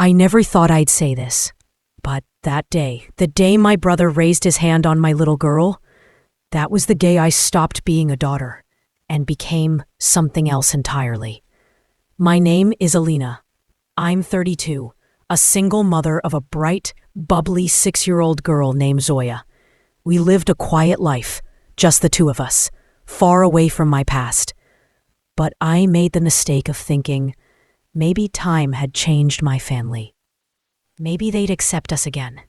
I never thought I'd say this, but that day, the day my brother raised his hand on my little girl, that was the day I stopped being a daughter and became something else entirely. My name is Alina. I'm 32, a single mother of a bright, bubbly 6-year-old girl named Zoya. We lived a quiet life, just the two of us, far away from my past. But I made the mistake of thinking maybe time had changed my family. Maybe they'd accept us again.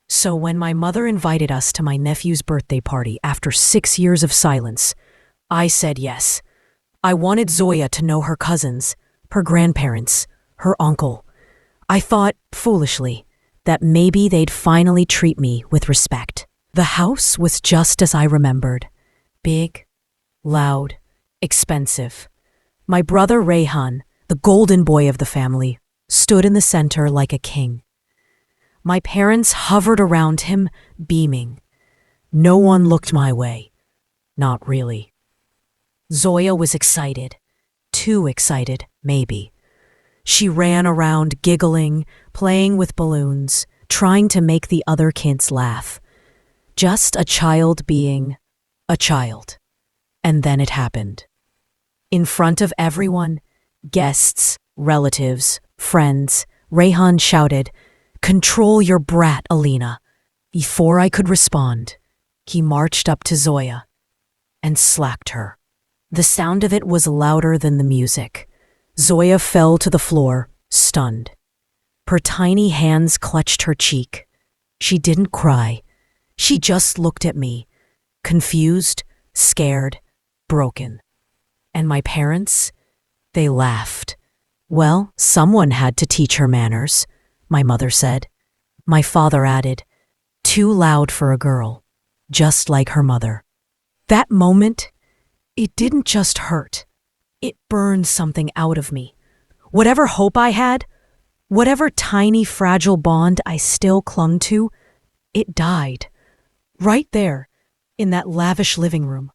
So when my mother invited us to my nephew's birthday party after 6 years of silence, I said yes. I wanted Zoya to know her cousins, her grandparents, her uncle. I thought, foolishly, that maybe they'd finally treat me with respect. The house was just as I remembered. Big, loud, expensive. My brother Rayhan, the golden boy of the family, stood in the center like a king. My parents hovered around him, beaming. No one looked my way. Not really. Zoya was excited. Too excited, maybe. She ran around giggling, playing with balloons, trying to make the other kids laugh. Just a child being a child. And then it happened. In front of everyone, guests, relatives, friends, Rayhan shouted, "Control your brat, Alina." Before I could respond, he marched up to Zoya and slapped her. The sound of it was louder than the music. Zoya fell to the floor, stunned. Her tiny hands clutched her cheek. She didn't cry. She just looked at me, confused, scared, broken. And my parents? They laughed. Well, someone had to teach her manners, my mother said. My father added, too loud for a girl, just like her mother. That moment, it didn't just hurt. It burned something out of me. Whatever hope I had, whatever tiny fragile bond I still clung to, it died. Right there, in that lavish living room.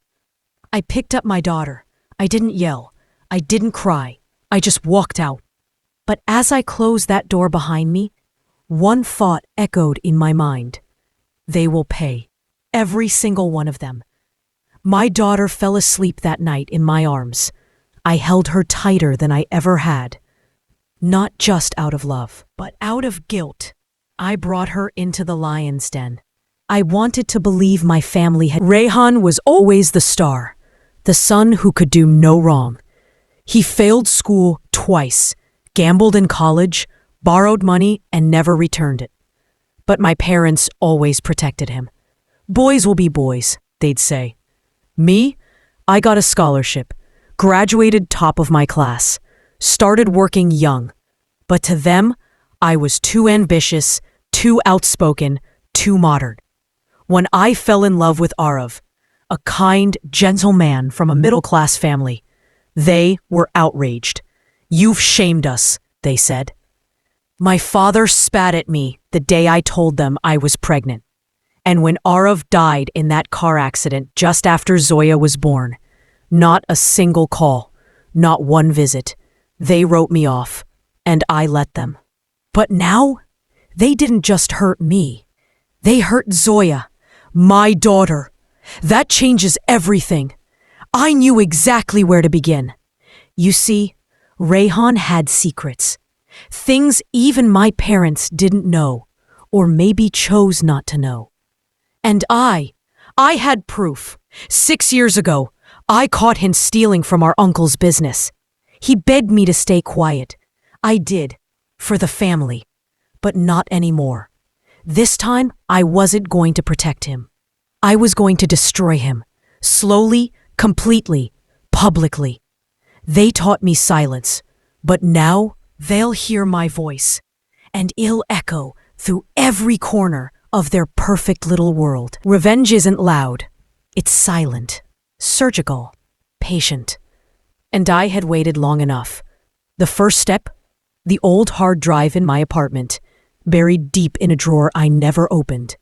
I picked up my daughter. I didn't yell. I didn't cry. I just walked out. But as I closed that door behind me, one thought echoed in my mind. They will pay. Every single one of them. My daughter fell asleep that night in my arms. I held her tighter than I ever had. Not just out of love, but out of guilt. I brought her into the lion's den. I wanted to believe my family had... Rayhan was always the star, the son who could do no wrong. He failed school twice, gambled in college, borrowed money, and never returned it. But my parents always protected him. Boys will be boys, they'd say. Me? I got a scholarship, graduated top of my class, started working young. But to them, I was too ambitious, too outspoken, too modern. When I fell in love with Arav, a kind, gentle man from a middle-class family, they were outraged. You've shamed us, they said. My father spat at me the day I told them I was pregnant. And when Arav died in that car accident just after Zoya was born, not a single call, not one visit. They wrote me off, and I let them. But now, they didn't just hurt me. They hurt Zoya, my daughter. That changes everything. I knew exactly where to begin. You see, Rayhan had secrets. Things even my parents didn't know, or maybe chose not to know. And I had proof. 6 years ago, I caught him stealing from our uncle's business. He begged me to stay quiet. I did, for the family, but not anymore. This time, I wasn't going to protect him. I was going to destroy him, slowly, completely, publicly. They taught me silence, but now they'll hear my voice, and it'll echo through every corner of their perfect little world. Revenge isn't loud. It's silent, surgical, patient. And I had waited long enough. The first step, the old hard drive in my apartment, buried deep in a drawer I never opened.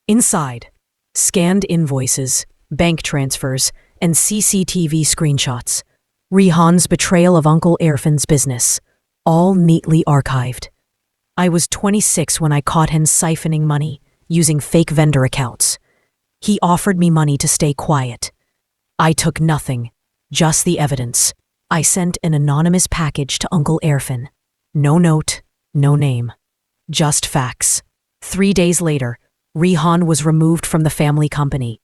Inside, scanned invoices, bank transfers, and CCTV screenshots. Rayhan's betrayal of Uncle Irfan's business, all neatly archived. I was 26 when I caught him siphoning money using fake vendor accounts. He offered me money to stay quiet. I took nothing, just the evidence. I sent an anonymous package to Uncle Erfin. No note, no name. Just facts. 3 days later, Rehan was removed from the family company.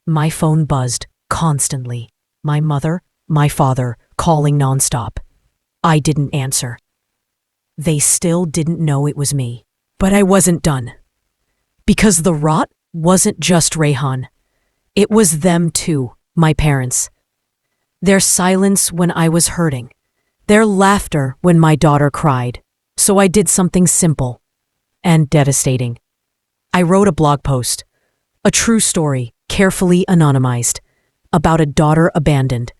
My phone buzzed constantly. My mother, my father, calling nonstop. I didn't answer. They still didn't know it was me. But I wasn't done. Because the rot wasn't just Rehan. It was them too, my parents. Their silence when I was hurting. Their laughter when my daughter cried. So I did something simple and devastating. I wrote a blog post, a true story, carefully anonymized, about a daughter abandoned,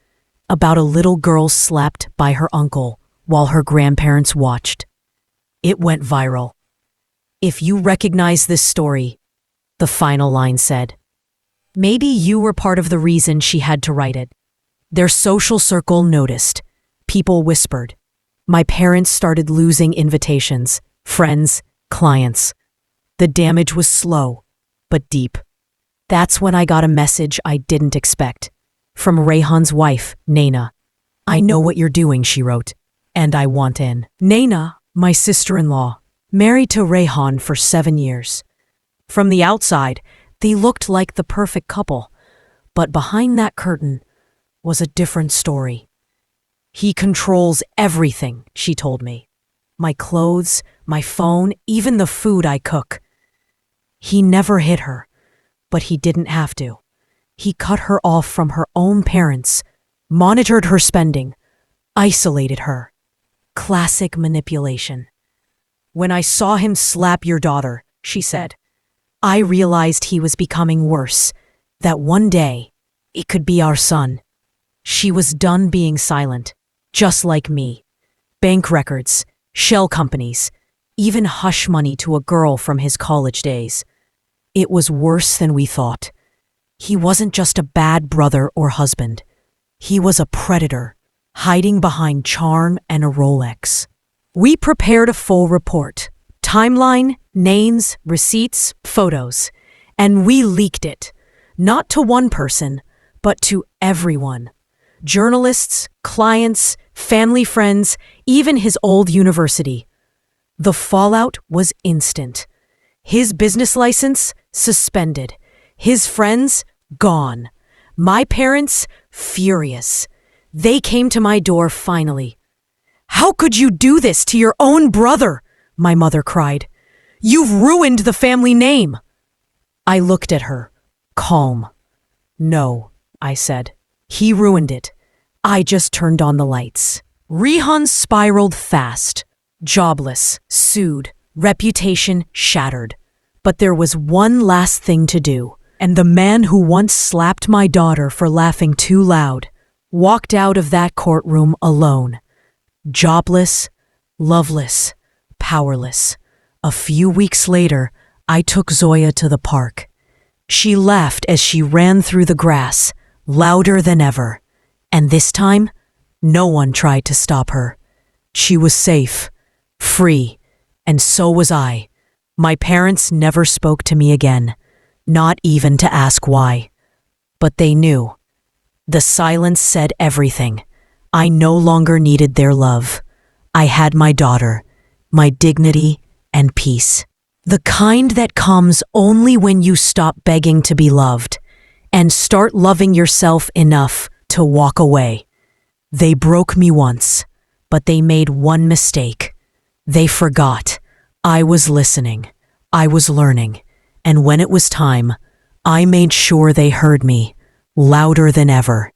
about a little girl slapped by her uncle while her grandparents watched. It went viral. If you recognize this story, the final line said, maybe you were part of the reason she had to write it. Their social circle noticed. People whispered. My parents started losing invitations, friends, clients. The damage was slow, but deep. That's when I got a message I didn't expect. From Rehan's wife, Naina. I know what you're doing, she wrote, and I want in. Naina, my sister-in-law, married to Rehan for 7 years. From the outside, they looked like the perfect couple, but behind that curtain was a different story. He controls everything, she told me. My clothes, my phone, even the food I cook. He never hit her, but he didn't have to. He cut her off from her own parents, monitored her spending, isolated her. Classic manipulation. When I saw him slap your daughter, she said, I realized he was becoming worse, that one day it could be our son. She was done being silent, just like me. Bank records, shell companies, even hush money to a girl from his college days. It was worse than we thought. He wasn't just a bad brother or husband. He was a predator, hiding behind charm and a Rolex. We prepared a full report. Timeline, names, receipts, photos. And we leaked it. Not to one person, but to everyone. Journalists, clients, family friends, even his old university. The fallout was instant. His business license suspended. His friends gone. My parents furious. They came to my door finally. How could you do this to your own brother? My mother cried. You've ruined the family name. I looked at her, calm. No, I said. He ruined it. I just turned on the lights. Rehan spiraled fast. Jobless, sued, reputation shattered. But there was one last thing to do, and the man who once slapped my daughter for laughing too loud walked out of that courtroom alone. Jobless, loveless, powerless. A few weeks later, I took Zoya to the park. She laughed as she ran through the grass, louder than ever. And this time, no one tried to stop her. She was safe, free, and so was I. My parents never spoke to me again, not even to ask why. But they knew. The silence said everything. I no longer needed their love. I had my daughter, my dignity and peace. The kind that comes only when you stop begging to be loved and start loving yourself enough to walk away. They broke me once, but they made one mistake. They forgot. I was listening. I was learning. And when it was time, I made sure they heard me, louder than ever.